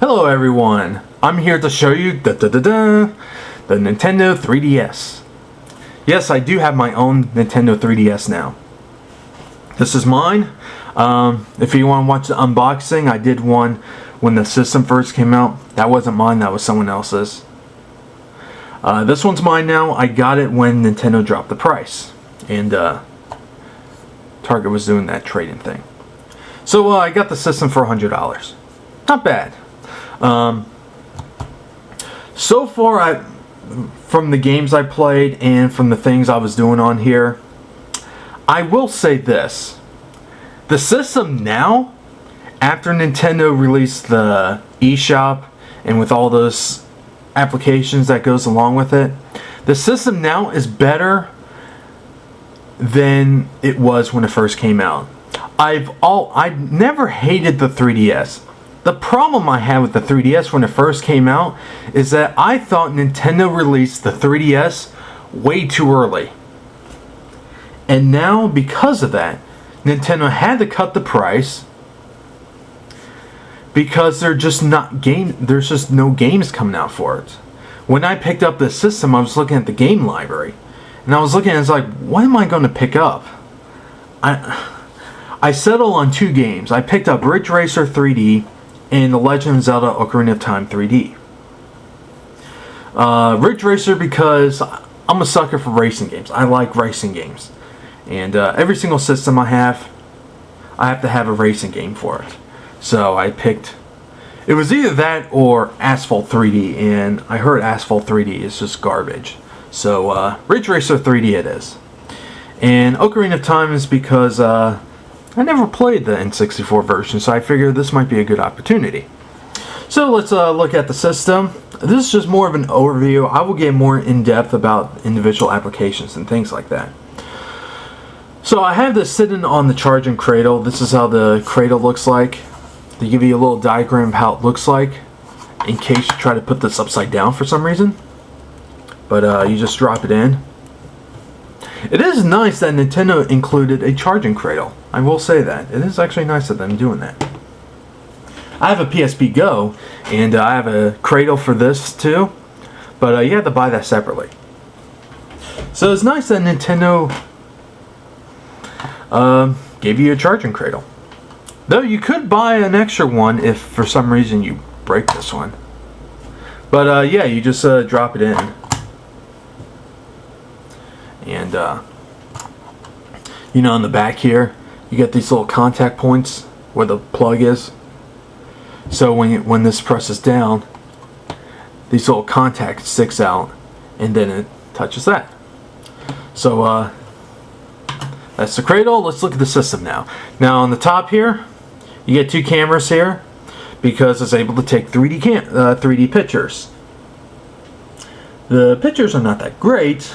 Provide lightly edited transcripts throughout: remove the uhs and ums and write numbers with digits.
Hello everyone, I'm here to show you the Nintendo 3DS. Yes, I do have my own Nintendo 3DS now. This is mine. If you want to watch the unboxing, I did one when the system first came out. That wasn't mine, that was someone else's. This one's mine now. I got it when Nintendo dropped the price. And Target was doing that trading thing. So I got the system for $100. Not bad. So far, from the games I played and from the things I was doing on here, I will say this. The system now, after Nintendo released the eShop and with all those applications that goes along with it, the system now is better than it was when it first came out. I've never hated the 3DS. The problem I had with the 3DS when it first came out is that I thought Nintendo released the 3DS way too early. And now, because of that, Nintendo had to cut the price because there's just no games coming out for it. When I picked up this system, I was looking at the game library. And I was looking and it's like, what am I going to pick up? I settled on two games. I picked up Ridge Racer 3D and The Legend of Zelda Ocarina of Time 3D. Ridge Racer because I'm a sucker for racing games. I like racing games. And every single system I have to have a racing game for it. So I picked... It was either that or Asphalt 3D, and I heard Asphalt 3D is just garbage. So Ridge Racer 3D it is. And Ocarina of Time is because I never played the N64 version, so I figured this might be a good opportunity. So let's look at the system. This is just more of an overview. I will get more in depth about individual applications and things like that. So I have this sitting on the charging cradle. This is how the cradle looks like. They give you a little diagram of how it looks like in case you try to put this upside down for some reason. But you just drop it in. It is nice that Nintendo included a charging cradle. I will say that. It is actually nice of them doing that. I have a PSP Go, and I have a cradle for this too, but you have to buy that separately. So it's nice that Nintendo gave you a charging cradle. Though you could buy an extra one if for some reason you break this one. But yeah, you just drop it in. And you know, on the back here you get these little contact points where the plug is. So when this presses down, these little contacts sticks out and then it touches that. So that's the cradle. Let's look at the system now. Now on the top here you get two cameras here because it's able to take 3D pictures. The pictures are not that great,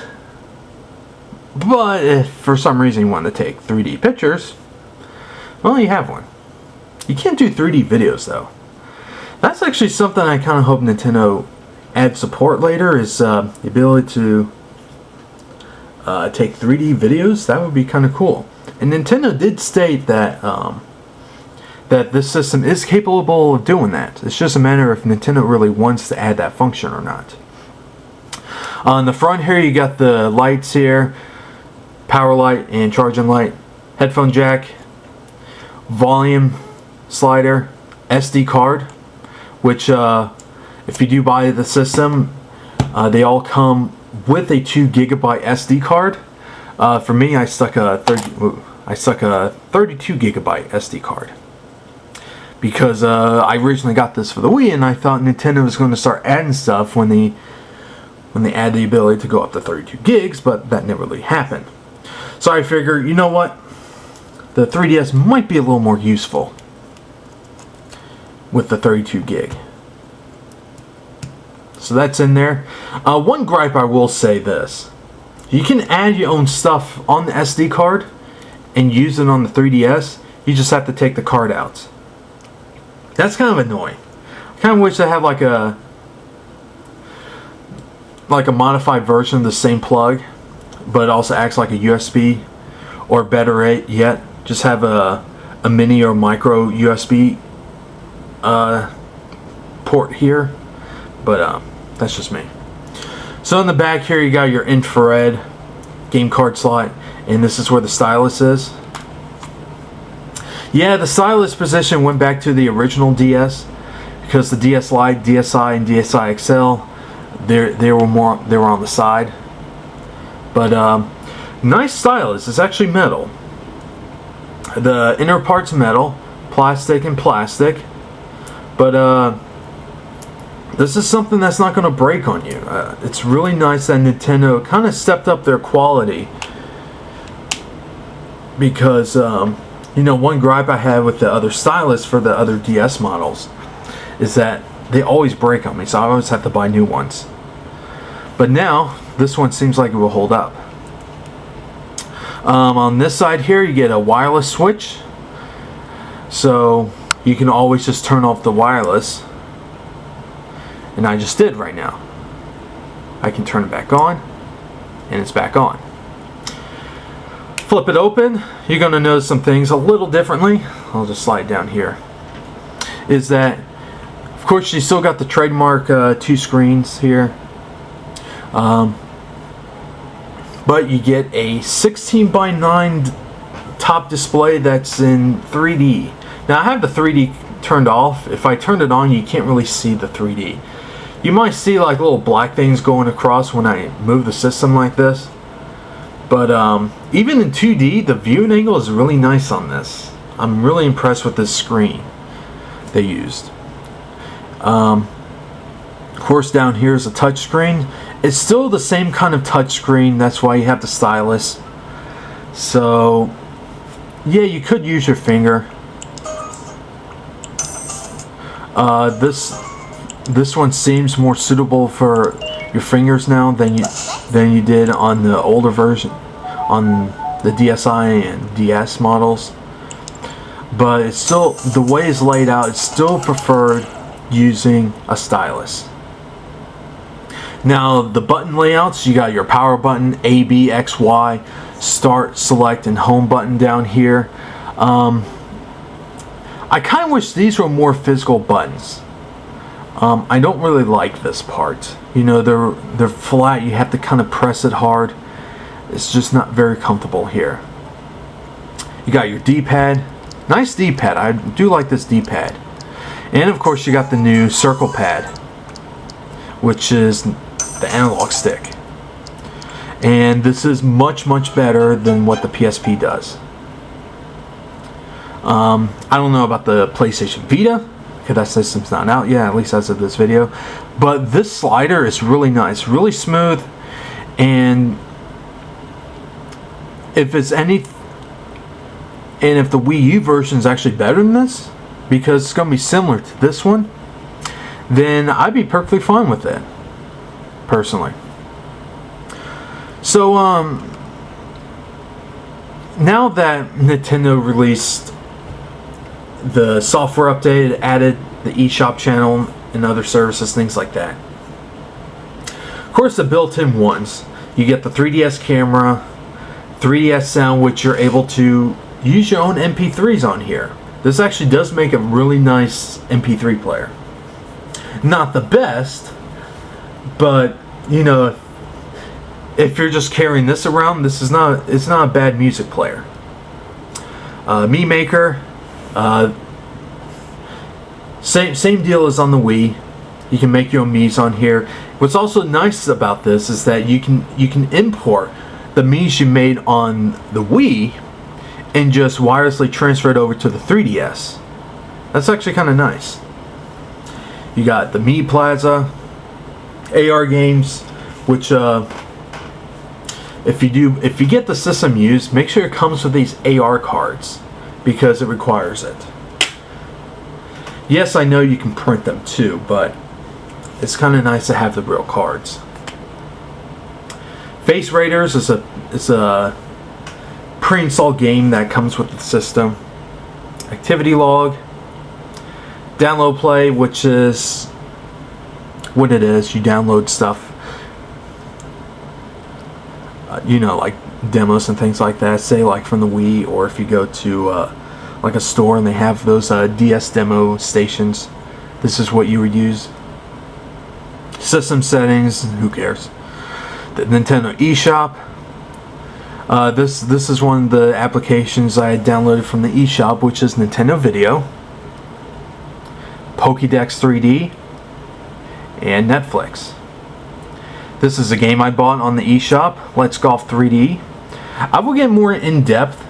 but if for some reason you want to take 3D pictures, well, you have one. You can't do 3D videos though. That's actually something I kind of hope Nintendo adds support later, is the ability to take 3D videos. That would be kind of cool. And Nintendo did state that that this system is capable of doing that. It's just a matter if Nintendo really wants to add that function or not. On the front here you got the lights here, power light and charging light, headphone jack, volume slider, SD card, which if you do buy the system, they all come with a 2 GB SD card. For me, I stuck a 32 GB SD card because I originally got this for the Wii, and I thought Nintendo was going to start adding stuff when they add the ability to go up to 32 gigs, but that never really happened. So I figured, you know what, the 3DS might be a little more useful with the 32 gig. So that's in there. One gripe I will say this. You can add your own stuff on the SD card and use it on the 3DS. You just have to take the card out. That's kind of annoying. I kind of wish they had like a modified version of the same plug, but it also acts like a USB, or better yet, just have a mini or micro USB port here, but that's just me. So in the back here you got your infrared game card slot, and this is where the stylus is. Yeah, the stylus position went back to the original DS, because the DS Lite, DSi, and DSi XL, they were on the side. But nice stylus. It's actually metal. The inner part's metal, plastic and plastic. But this is something that's not going to break on you. It's really nice that Nintendo kind of stepped up their quality, because you know, one gripe I had with the other stylus for the other DS models is that they always break on me, so I always have to buy new ones. But now this one seems like it will hold up. On this side here you get a wireless switch, so you can always just turn off the wireless, and I just did right now. I can turn it back on, and it's back on. Flip it open, you're going to notice some things a little differently. I'll just slide down here. Is that, of course, you still got the trademark 2 screens here. But you get a 16:9 top display that's in 3D. Now I have the 3D turned off. If I turned it on, you can't really see the 3D. You might see like little black things going across when I move the system like this. But even in 2D, the viewing angle is really nice on this. I'm really impressed with this screen they used. Of course, down here is a touch screen. It's still the same kind of touch screen. That's why you have the stylus. So yeah, you could use your finger. This one seems more suitable for your fingers now than you did on the older version, on the DSi and DS models. But it's still, the way it's laid out, it's still preferred using a stylus. Now the button layouts, you got your power button, A, B, X, Y, start, select, and home button down here. I kind of wish these were more physical buttons. I don't really like this part. You know, they're flat. You have to kind of press it hard. It's just not very comfortable here. You got your D-pad. Nice D-pad. I do like this D-pad. And of course you got the new circle pad, which is the analog stick. And this is much better than what the PSP does. I don't know about the PlayStation Vita, because that system's not out yet, at least as of this video. But this slider is really nice, really smooth, and if the Wii U version is actually better than this, because it's going to be similar to this one, then I'd be perfectly fine with it, personally. So now that Nintendo released the software update, added the eShop channel and other services, things like that. Of course, the built-in ones. You get the 3DS camera, 3DS sound, which you're able to use your own MP3s on here. This actually does make a really nice MP3 player. Not the best, but you know, if you're just carrying this around, it's not a bad music player. Mi Maker. Same deal as on the Wii. You can make your own Miis on here. What's also nice about this is that you can import the Miis you made on the Wii and just wirelessly transfer it over to the 3DS. That's actually kind of nice. You got the Mi Plaza, AR games, which if you get the system used, make sure it comes with these AR cards, because it requires it. Yes, I know you can print them too, but it's kind of nice to have the real cards. Face Raiders is a pre-installed game that comes with the system. Activity log, download play, which is what it is. You download stuff, you know, like demos and things like that, say like from the Wii, or if you go to like a store and they have those DS demo stations, this is what you would use. System settings, who cares? The Nintendo eShop. This is one of the applications I had downloaded from the eShop, which is Nintendo Video, Pokédex 3D, and Netflix. This is a game I bought on the eShop, Let's Golf 3D. I will get more in depth,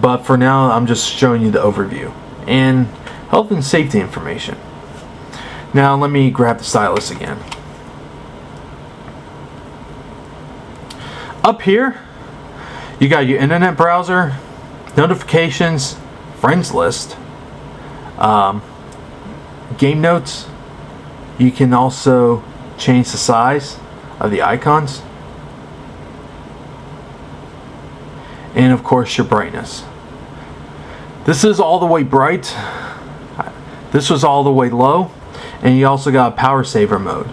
but for now I'm just showing you the overview and health and safety information. Now let me grab the stylus again. Up here you got your internet browser, notifications, friends list, game notes. You can also change the size of the icons, and of course your brightness. This is all the way bright, this was all the way low, and you also got a power saver mode,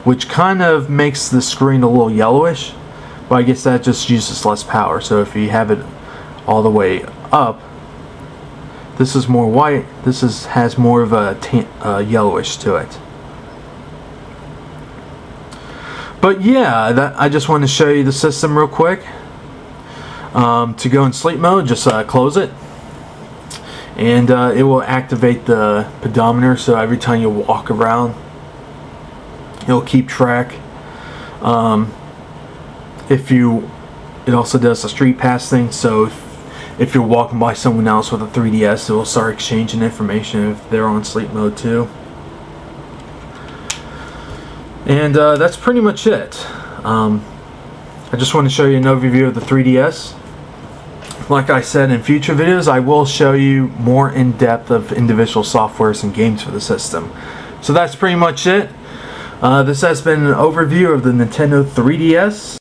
which kind of makes the screen a little yellowish, but I guess that just uses less power. So if you have it all the way up, this is more white, has more of a yellowish to it. But yeah, I just want to show you the system real quick. To go in sleep mode, just close it, and it will activate the pedometer, so every time you walk around it'll keep track. It also does the street pass thing, so if you're walking by someone else with a 3DS, it will start exchanging information if they're on sleep mode too. And that's pretty much it. I just want to show you an overview of the 3DS. Like I said, in future videos I will show you more in depth of individual softwares and games for the system. So that's pretty much it. This has been an overview of the Nintendo 3DS.